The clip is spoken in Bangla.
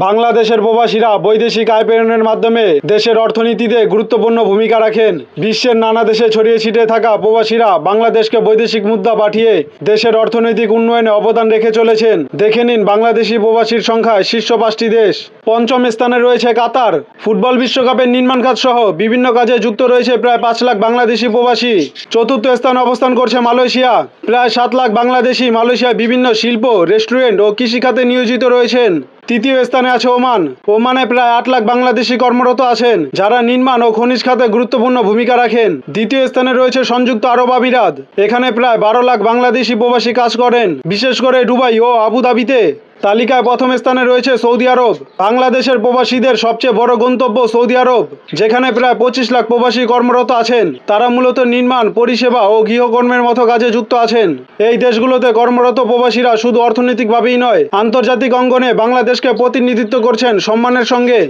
বাংলাদেশের প্রবাসীরা বৈদেশিক আয় প্রেরণের মাধ্যমে দেশের অর্থনীতিতে গুরুত্বপূর্ণ ভূমিকা রাখেন। বিশ্বের নানা দেশে ছড়িয়ে ছিটিয়ে থাকা প্রবাসীরা বাংলাদেশকে বৈদেশিক মুদ্রা পাঠিয়ে দেশের অর্থনৈতিক উন্নয়নে অবদান রেখে চলেছেন। দেখে নিন বাংলাদেশি প্রবাসীর সংখ্যায় শীর্ষ 5টি দেশ। পঞ্চম স্থানে রয়েছে কাতার। ফুটবল বিশ্বকাপের নির্মাণ কাজ সহ বিভিন্ন কাজে যুক্ত রয়েছে প্রায় 5 লাখ বাংলাদেশি প্রবাসী। চতুর্থ স্থানে অবস্থান করছে মালয়েশিয়া। প্রায় 7 লাখ বাংলাদেশি মালয়েশিয়ায় বিভিন্ন শিল্প, রেস্টুরেন্ট ও কৃষিখাতে নিয়োজিত রয়েছেন। তৃতীয় স্থানে আছে ওমান। ওমানে প্রায় 8 লাখ বাংলাদেশি কর্মরত আছেন, যারা নির্মাণ ও খনিজ খাতে গুরুত্বপূর্ণ ভূমিকা রাখেন। দ্বিতীয় স্থানে রয়েছে সংযুক্ত আরব আমিরাত। এখানে প্রায় 12 লাখ বাংলাদেশি প্রবাসী কাজ করেন, বিশেষ করে দুবাই ও আবুধাবিতে। তালিকায় প্রথম স্থানে রয়েছে সৌদি আরব। বাংলাদেশের প্রবাসীদের সবচেয়ে বড় গন্তব্য সৌদি আরব, যেখানে প্রায় 25 লাখ প্রবাসী কর্মরত আছেন। তারা মূলত নির্মাণ, পরিষেবা ও গৃহকর্মের মতো কাজে যুক্ত আছেন। এই দেশগুলোতে কর্মরত প্রবাসীরা শুধু অর্থনৈতিকভাবেই নয়, আন্তর্জাতিক অঙ্গনে বাংলাদেশকে প্রতিনিধিত্ব করছেন সম্মানের সঙ্গে।